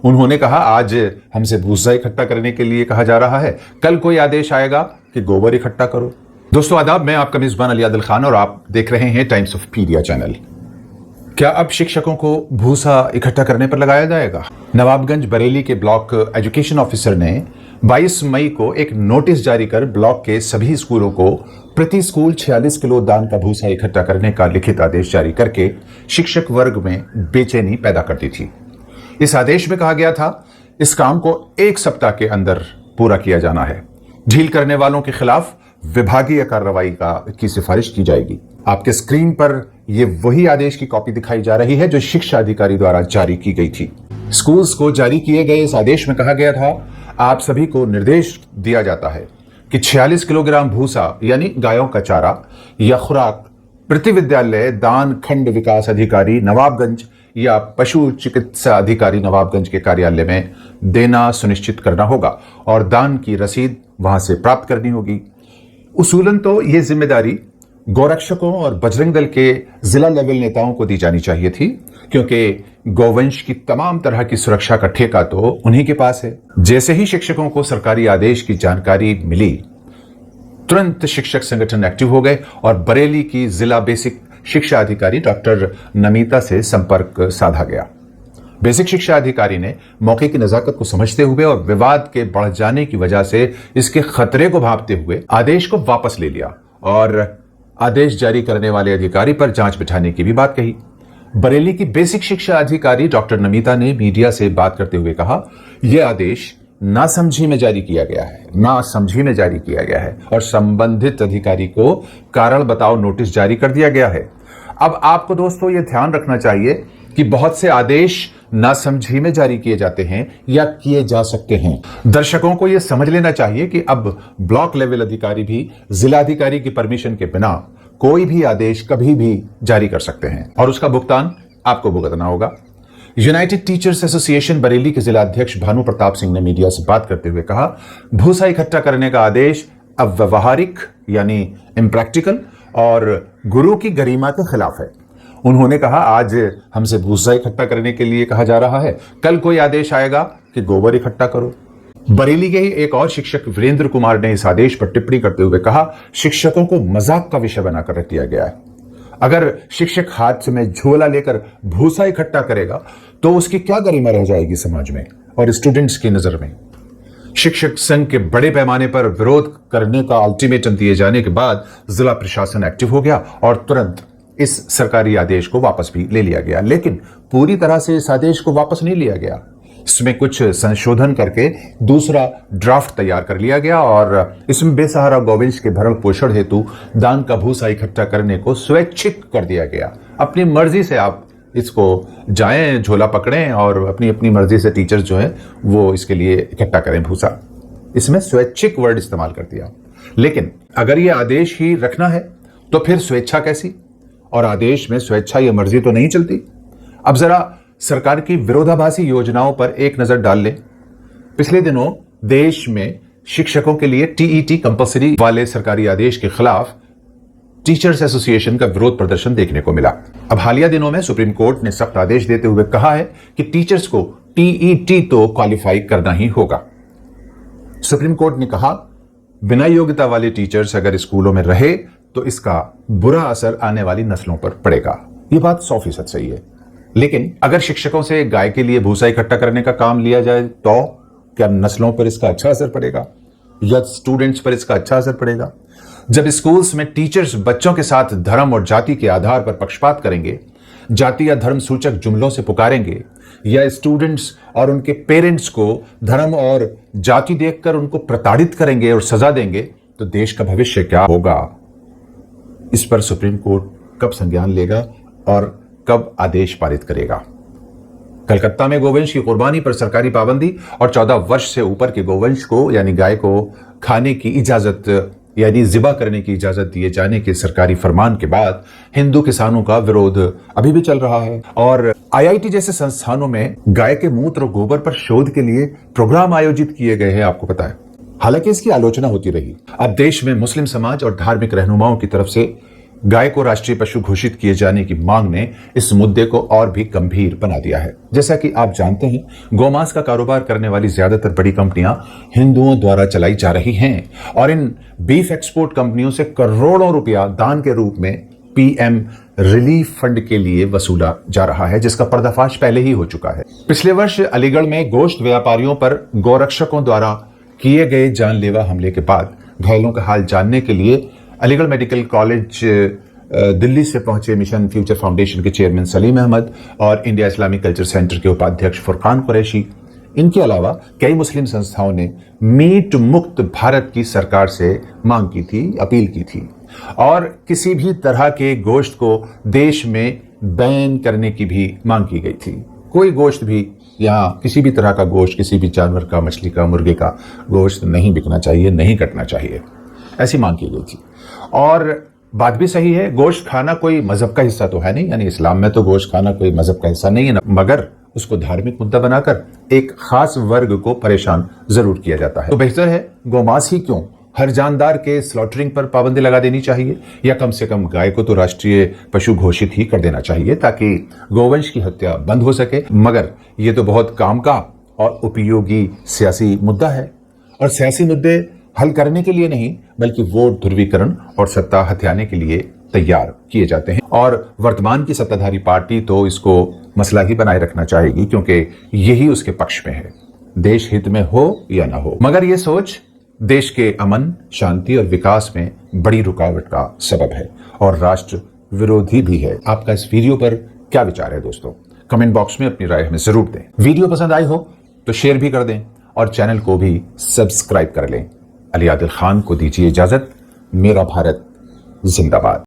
उन्होंने कहा, आज हमसे भूसा इकट्ठा करने के लिए कहा जा रहा है, कल कोई आदेश आएगा कि गोबर इकट्ठा करो। दोस्तों आदाब, मैं आपका मेजबान अली आदिल खान और आप देख रहे हैं टाइम्स ऑफ पीडिया चैनल। क्या अब शिक्षकों को भूसा इकट्ठा करने पर लगाया जाएगा? नवाबगंज बरेली के ब्लॉक एजुकेशन ऑफिसर ने 22 मई को एक नोटिस जारी कर ब्लॉक के सभी स्कूलों को प्रति स्कूल 46 किलो दान का भूसा इकट्ठा करने का लिखित आदेश जारी करके शिक्षक वर्ग में बेचैनी पैदा कर दी थी। इस आदेश में कहा गया था, इस काम को 1 सप्ताह के अंदर पूरा किया जाना है। ढील करने वालों के खिलाफ विभागीय कार्रवाई की सिफारिश की जाएगी। आपके स्क्रीन पर यह वही आदेश की कॉपी दिखाई जा रही है जो शिक्षा अधिकारी द्वारा जारी की गई थी। स्कूल्स को जारी किए गए इस आदेश में कहा गया था, आप सभी को निर्देश दिया जाता है कि 46 किलोग्राम भूसा यानी गायों का चारा या खुराक प्रति विद्यालय दान खंड विकास अधिकारी नवाबगंज या पशु चिकित्सा अधिकारी नवाबगंज के कार्यालय में देना सुनिश्चित करना होगा और दान की रसीद वहां से प्राप्त करनी होगी। उसूलन तो यह जिम्मेदारी गौरक्षकों और बजरंग दल के जिला लेवल नेताओं को दी जानी चाहिए थी, क्योंकि गौवंश की तमाम तरह की सुरक्षा का ठेका तो उन्हीं के पास है। जैसे ही शिक्षकों को सरकारी आदेश की जानकारी मिली, तुरंत शिक्षक संगठन एक्टिव हो गए और बरेली की जिला बेसिक शिक्षा अधिकारी डॉक्टर नमिता से संपर्क साधा गया। बेसिक शिक्षा अधिकारी ने मौके की नजाकत को समझते हुए और विवाद के बढ़ जाने की वजह से इसके खतरे को भांपते हुए आदेश को वापस ले लिया और आदेश जारी करने वाले अधिकारी पर जांच बिठाने की भी बात कही। बरेली की बेसिक शिक्षा अधिकारी डॉक्टर नमिता ने मीडिया से बात करते हुए कहा, यह आदेश नासमझी में जारी किया गया है और संबंधित अधिकारी को कारण बताओ नोटिस जारी कर दिया गया है। अब आपको दोस्तों यह ध्यान रखना चाहिए कि बहुत से आदेश नासमझी में जारी किए जाते हैं या किए जा सकते हैं। दर्शकों को यह समझ लेना चाहिए कि अब ब्लॉक लेवल अधिकारी भी जिलाधिकारी की परमिशन के बिना कोई भी आदेश कभी भी जारी कर सकते हैं और उसका भुगतान आपको भुगतना होगा। यूनाइटेड टीचर्स एसोसिएशन बरेली के जिला अध्यक्ष भानु प्रताप सिंह ने मीडिया से बात करते हुए कहा, भूसा इकट्ठा करने का आदेश अब व्यवहारिक यानी इम्प्रैक्टिकल और गुरु की गरिमा के खिलाफ है। उन्होंने कहा, आज हमसे भूसा इकट्ठा करने के लिए कहा जा रहा है, कल कोई आदेश आएगा कि गोबर इकट्ठा करो। बरेली के ही एक और शिक्षक वीरेंद्र कुमार ने इस आदेश पर टिप्पणी करते हुए कहा, शिक्षकों को मजाक का विषय बनाकर रख दिया गया है। अगर शिक्षक हाथ में झोला लेकर भूसा इकट्ठा करेगा तो उसकी क्या गरिमा रह जाएगी समाज में और स्टूडेंट्स की नजर में। शिक्षक संघ के बड़े पैमाने पर विरोध करने का अल्टीमेटम दिए जाने के बाद जिला प्रशासन एक्टिव हो गया और तुरंत इस सरकारी आदेश को वापस भी ले लिया गया। लेकिन पूरी तरह से इस आदेश को वापस नहीं लिया गया, इसमें कुछ संशोधन करके दूसरा ड्राफ्ट तैयार कर लिया गया और इसमें बेसहारा गौवंश के भरण पोषण हेतु दान का भूसा इकट्ठा करने को स्वैच्छिक कर दिया गया। अपनी मर्जी से आप इसको जाएं, झोला पकड़ें और अपनी अपनी मर्जी से टीचर्स जो है वो इसके लिए इकट्ठा करें भूसा। इसमें स्वैच्छिक वर्ड इस्तेमाल कर दिया। लेकिन अगर ये आदेश ही रखना है तो फिर स्वेच्छा कैसी? और आदेश में स्वेच्छा या मर्जी तो नहीं चलती। अब जरा सरकार की विरोधाभासी योजनाओं पर एक नजर डाल लें। पिछले दिनों देश में शिक्षकों के लिए टीईटी कंपलसरी वाले सरकारी आदेश के खिलाफ टीचर्स एसोसिएशन का विरोध प्रदर्शन देखने को मिला। अब हालिया दिनों में सुप्रीम कोर्ट ने सख्त आदेश देते हुए कहा है कि टीचर्स को टीईटी तो क्वालिफाई करना ही होगा। सुप्रीम कोर्ट ने कहा, बिना योग्यता वाले टीचर्स अगर स्कूलों में रहे तो इसका बुरा असर आने वाली नस्लों पर पड़ेगा। यह बात 100% सही है। लेकिन अगर शिक्षकों से गाय के लिए भूसा इकट्ठा करने का काम लिया जाए तो क्या नस्लों पर इसका अच्छा असर पड़ेगा या स्टूडेंट्स पर इसका अच्छा असर पड़ेगा? जब स्कूल्स में टीचर्स बच्चों के साथ धर्म और जाति के आधार पर पक्षपात करेंगे, जाति या धर्म सूचक जुमलों से पुकारेंगे या स्टूडेंट्स और उनके पेरेंट्स को धर्म और जाति देखकर उनको प्रताड़ित करेंगे और सजा देंगे, तो देश का भविष्य क्या होगा? इस पर सुप्रीम कोर्ट कब संज्ञान लेगा और कब आदेश पारित करेगा? कलकत्ता में गोवंश की कुर्बानी पर सरकारी पाबंदी और 14 वर्ष से ऊपर के गोवंश को यानी गाय को खाने की इजाजत यानी जिबा करने की इजाजत दिए जाने के सरकारी फरमान के बाद हिंदू किसानों का विरोध अभी भी चल रहा है और आईआईटी जैसे संस्थानों में गाय के मूत्र और गोबर पर शोध के लिए प्रोग्राम आयोजित किए गए हैं, आपको पता है। हालांकि इसकी आलोचना होती रही। अब देश में मुस्लिम समाज और धार्मिक रहनुमाओं की तरफ से गाय को राष्ट्रीय पशु घोषित किए जाने की मांग ने इस मुद्दे को और भी गंभीर बना दिया है। जैसा कि आप जानते हैं, गोमांस का कारोबार करने वाली ज्यादातर बड़ी कंपनियां हिंदुओं द्वारा चलाई जा रही हैं और इन बीफ एक्सपोर्ट कंपनियों से करोड़ों रुपया दान के रूप में पीएम रिलीफ फंड के लिए वसूला जा रहा है, जिसका पर्दाफाश पहले ही हो चुका है। पिछले वर्ष अलीगढ़ में गोश्त व्यापारियों पर गौरक्षकों द्वारा किए गए जानलेवा हमले के बाद घायलों का हाल जानने के लिए अलीगढ़ मेडिकल कॉलेज दिल्ली से पहुंचे मिशन फ्यूचर फाउंडेशन के चेयरमैन सलीम अहमद और इंडिया इस्लामिक कल्चर सेंटर के उपाध्यक्ष फुरकान कुरैशी, इनके अलावा कई मुस्लिम संस्थाओं ने मीट मुक्त भारत की सरकार से मांग की थी, अपील की थी और किसी भी तरह के गोश्त को देश में बैन करने की भी मांग की गई थी। कोई गोश्त भी या किसी भी तरह का गोश्त, किसी भी जानवर का, मछली का, मुर्गे का गोश्त नहीं बिकना चाहिए, नहीं कटना चाहिए, ऐसी मांग की गई थी। और बात भी सही है, गोश्त खाना कोई मजहब का हिस्सा तो है नहीं, यानी इस्लाम में तो गोश्त खाना कोई मजहब का हिस्सा नहीं है, मगर उसको धार्मिक मुद्दा बनाकर एक खास वर्ग को परेशान जरूर किया जाता है। तो बेहतर है गोमांस ही क्यों, हर जानदार के स्लॉटरिंग पर पाबंदी लगा देनी चाहिए या कम से कम गाय को तो राष्ट्रीय पशु घोषित ही कर देना चाहिए ताकि गोवंश की हत्या बंद हो सके। मगर यह तो बहुत काम का और उपयोगी सियासी मुद्दा है और सियासी मुद्दे हल करने के लिए नहीं बल्कि वोट ध्रुवीकरण और सत्ता हथियाने के लिए तैयार किए जाते हैं और वर्तमान की सत्ताधारी पार्टी तो इसको मसला ही बनाए रखना चाहेगी क्योंकि यही उसके पक्ष में है, देश हित में हो या ना हो। मगर यह सोच देश के अमन, शांति और विकास में बड़ी रुकावट का सबब है और राष्ट्र विरोधी भी है। आपका इस वीडियो पर क्या विचार है दोस्तों? कमेंट बॉक्स में अपनी राय हमें जरूर दें। वीडियो पसंद आई हो तो शेयर भी कर दें और चैनल को भी सब्सक्राइब कर लें। अली आदिल खान को दीजिए इजाजत। मेरा भारत जिंदाबाद।